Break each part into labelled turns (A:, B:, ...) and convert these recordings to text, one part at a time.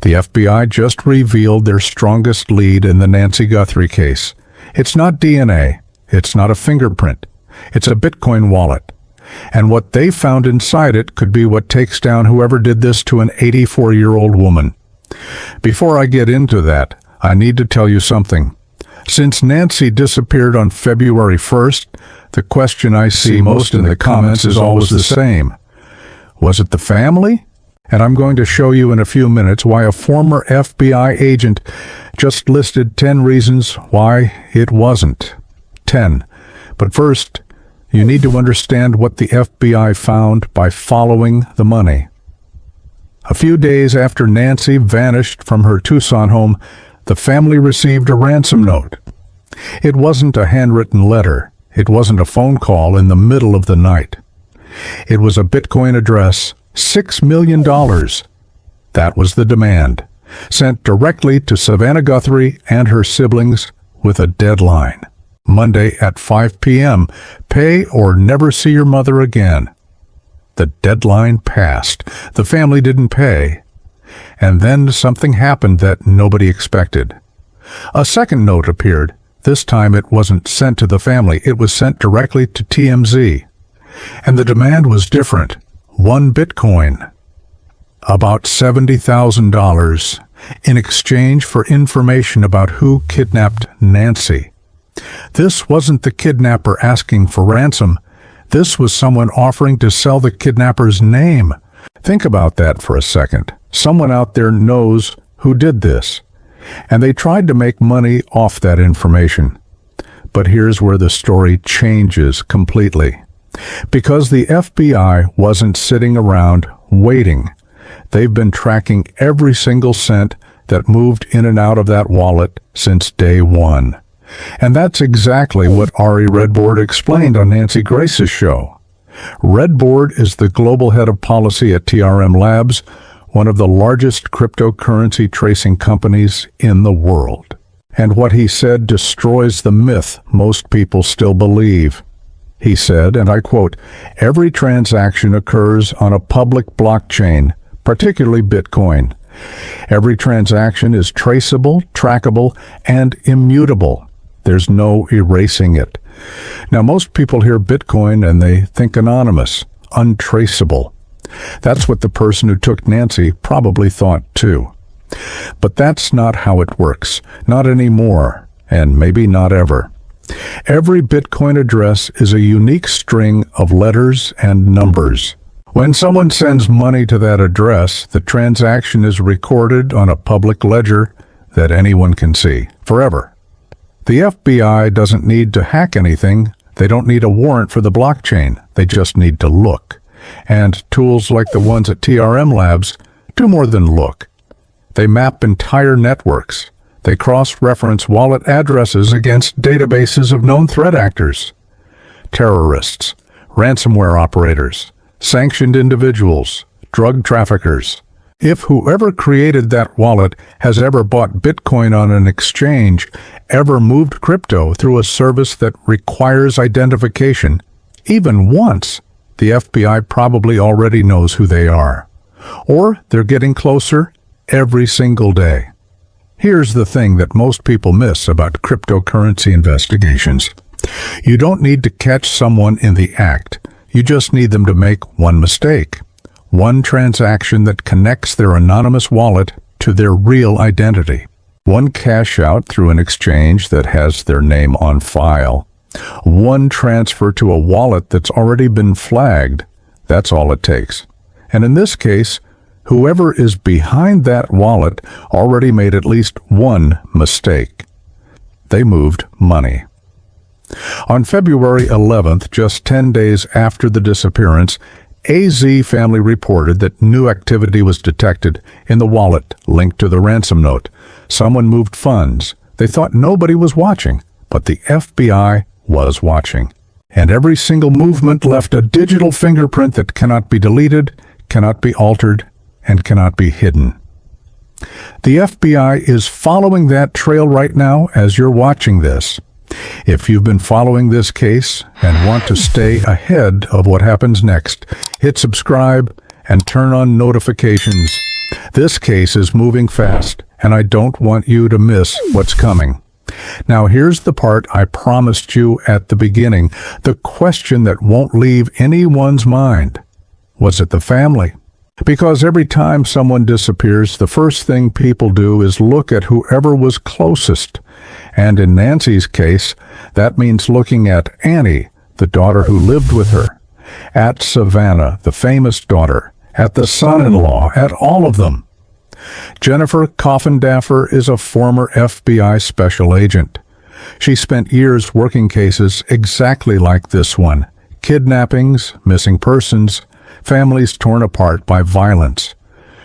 A: The FBI just revealed their strongest lead in the Nancy Guthrie case. It's not DNA. It's not a fingerprint. It's a Bitcoin wallet. And what they found inside it could be what takes down whoever did this to an 84-year-old woman. Before I get into that, I need to tell you something. Since Nancy disappeared on February 1st, the question I see most in the comments is always the same. Was it the family? And I'm going to show you in a few minutes why a former FBI agent just listed 10 reasons why it wasn't. 10. But first, you need to understand what the FBI found by following the money. A few days after Nancy vanished from her Tucson home, the family received a ransom note. It wasn't a handwritten letter. It wasn't a phone call in the middle of the night. It was a Bitcoin address, $6 million. That was the demand, sent directly to Savannah Guthrie and her siblings with a deadline. Monday at 5 p.m., pay or never see your mother again. The deadline passed. The family didn't pay. And then something happened that nobody expected. A second note appeared. This time it wasn't sent to the family. It was sent directly to TMZ. And the demand was different. 1 Bitcoin. About $70,000 in exchange for information about who kidnapped Nancy. This wasn't the kidnapper asking for ransom. This was someone offering to sell the kidnapper's name. Think about that for a second. Someone out there knows who did this, and they tried to make money off that information. But here's where the story changes completely. Because the FBI wasn't sitting around waiting. They've been tracking every single cent that moved in and out of that wallet since day one. And that's exactly what Ari Redboard explained on Nancy Grace's show. Redboard is the global head of policy at TRM Labs, one of the largest cryptocurrency tracing companies in the world. And what he said destroys the myth most people still believe. He said, and I quote, "Every transaction occurs on a public blockchain, particularly Bitcoin. Every transaction is traceable, trackable, and immutable. There's no erasing it." Now, most people hear Bitcoin and they think anonymous, untraceable. That's what the person who took Nancy probably thought too. But that's not how it works. Not anymore, and maybe not ever. Every Bitcoin address is a unique string of letters and numbers. When someone sends money to that address, the transaction is recorded on a public ledger that anyone can see, forever. The FBI doesn't need to hack anything. They don't need a warrant for the blockchain. They just need to look. And tools like the ones at TRM Labs do more than look. They map entire networks. They cross-reference wallet addresses against databases of known threat actors, terrorists, ransomware operators, sanctioned individuals, drug traffickers. If whoever created that wallet has ever bought Bitcoin on an exchange, ever moved crypto through a service that requires identification, even once, the FBI probably already knows who they are. Or they're getting closer every single day. Here's the thing that most people miss about cryptocurrency investigations. You don't need to catch someone in the act. You just need them to make one mistake. One transaction that connects their anonymous wallet to their real identity. One cash out through an exchange that has their name on file. One transfer to a wallet that's already been flagged. That's all it takes. And in this case, whoever is behind that wallet already made at least one mistake. They moved money. On February 11th, just 10 days after the disappearance, AZ family reported that new activity was detected in the wallet linked to the ransom note. Someone moved funds. They thought nobody was watching, but the FBI was watching. And every single movement left a digital fingerprint that cannot be deleted, cannot be altered, and cannot be hidden. The FBI is following that trail right now as you're watching this. If you've been following this case and want to stay ahead of what happens next, hit subscribe and turn on notifications. This case is moving fast, and I don't want you to miss what's coming. Now here's the part I promised you at the beginning, the question that won't leave anyone's mind. Was it the family? Because every time someone disappears, the first thing people do is look at whoever was closest. And in Nancy's case, that means looking at Annie, the daughter who lived with her, at Savannah, the famous daughter, at the son-in-law, at all of them. Jennifer Kidnapper is a former FBI special agent. She spent years working cases exactly like this one: kidnappings, missing persons, families torn apart by violence.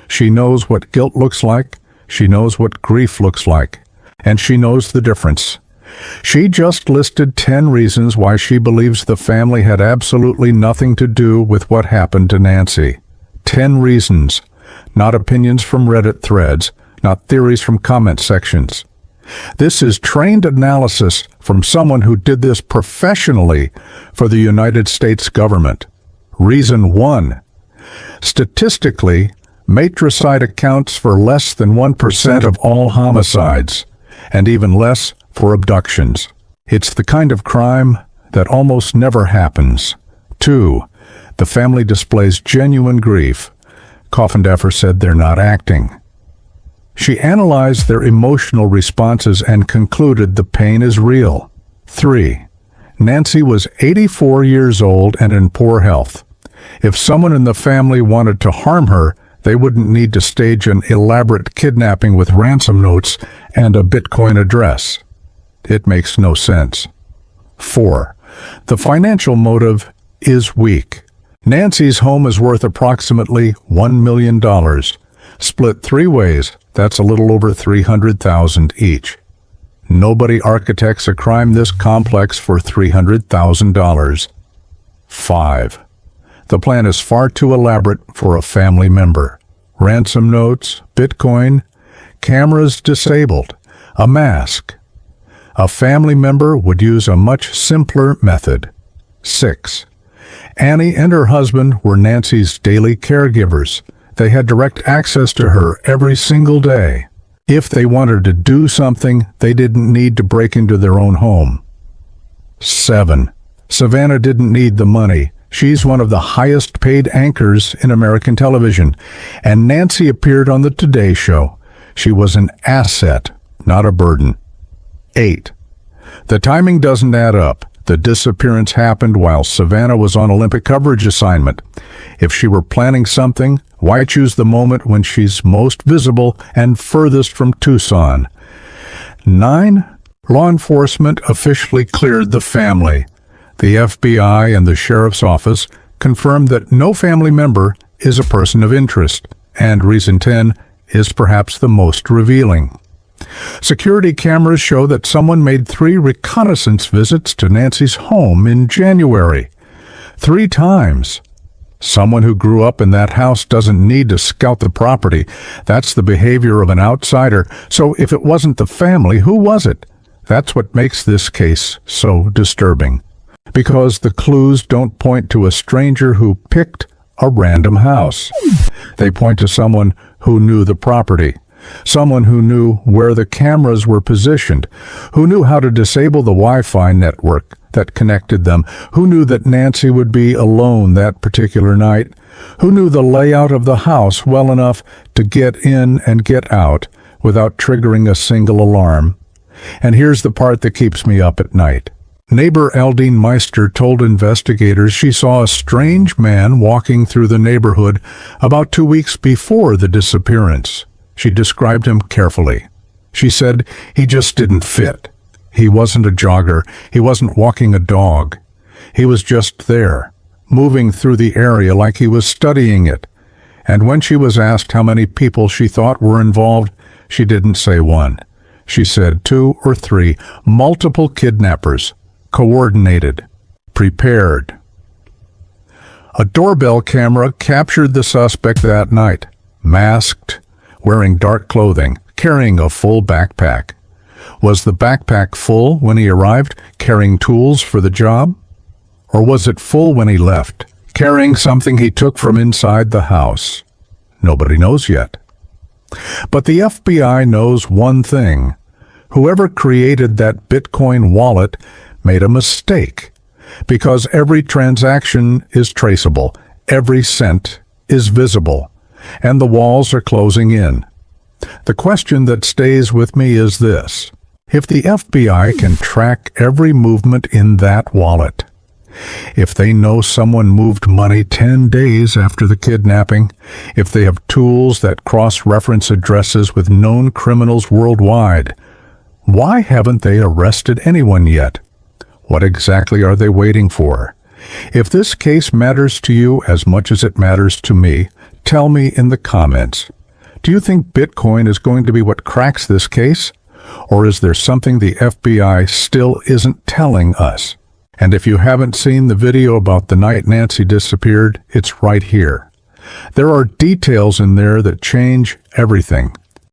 A: She knows what guilt looks like, she knows what grief looks like, and she knows the difference. She just listed 10 reasons why she believes the family had absolutely nothing to do with what happened to Nancy. 10 reasons, not opinions from Reddit threads, not theories from comment sections. This is trained analysis from someone who did this professionally for the United States government. Reason 1. Statistically, matricide accounts for less than 1% of all homicides, and even less for abductions. It's the kind of crime that almost never happens. 2. The family displays genuine grief. Kidnapper said they're not acting. She analyzed their emotional responses and concluded the pain is real. 3. Nancy was 84 years old and in poor health. If someone in the family wanted to harm her, they wouldn't need to stage an elaborate kidnapping with ransom notes and a Bitcoin address. It makes no sense. 4. The financial motive is weak. Nancy's home is worth approximately $1 million. Split 3 ways, that's a little over $300,000 each. Nobody architects a crime this complex for $300,000. 5. The plan is far too elaborate for a family member. Ransom notes, Bitcoin, cameras disabled, a mask. A family member would use a much simpler method. 6. Annie and her husband were Nancy's daily caregivers. They had direct access to her every single day. If they wanted to do something, they didn't need to break into their own home. 7. Savannah didn't need the money. She's one of the highest paid anchors in American television, and Nancy appeared on the Today Show. She was an asset, not a burden. 8. The timing doesn't add up. The disappearance happened while Savannah was on Olympic coverage assignment. If she were planning something, why choose the moment when she's most visible and furthest from Tucson? 9. Law enforcement officially cleared the family. The FBI and the sheriff's office confirmed that no family member is a person of interest, and reason 10 is perhaps the most revealing. Security cameras show that someone made 3 reconnaissance visits to Nancy's home in January. 3 times. Someone who grew up in that house doesn't need to scout the property. That's the behavior of an outsider. So if it wasn't the family, who was it? That's what makes this case so disturbing. Because the clues don't point to a stranger who picked a random house. They point to someone who knew the property. Someone who knew where the cameras were positioned, who knew how to disable the Wi-Fi network that connected them, who knew that Nancy would be alone that particular night, who knew the layout of the house well enough to get in and get out without triggering a single alarm. And here's the part that keeps me up at night. Neighbor Aldine Meister told investigators she saw a strange man walking through the neighborhood about 2 weeks before the disappearance. She described him carefully. She said he just didn't fit. He wasn't a jogger. He wasn't walking a dog. He was just there, moving through the area like he was studying it. And when she was asked how many people she thought were involved, she didn't say one. She said 2 or 3, multiple kidnappers, coordinated, prepared. A doorbell camera captured the suspect that night, masked, wearing dark clothing, carrying a full backpack. Was the backpack full when he arrived, carrying tools for the job? Or was it full when he left, carrying something he took from inside the house? Nobody knows yet. But the FBI knows one thing. Whoever created that Bitcoin wallet made a mistake, because every transaction is traceable, every cent is visible, and the walls are closing in. The question that stays with me is this: if the FBI can track every movement in that wallet, if they know someone moved money 10 days after the kidnapping, if they have tools that cross-reference addresses with known criminals worldwide, why haven't they arrested anyone yet? What exactly are they waiting for? If this case matters to you as much as it matters to me, tell me in the comments. Do you think Bitcoin is going to be what cracks this case? Or is there something the FBI still isn't telling us? And if you haven't seen the video about the night Nancy disappeared, it's right here. There are details in there that change everything.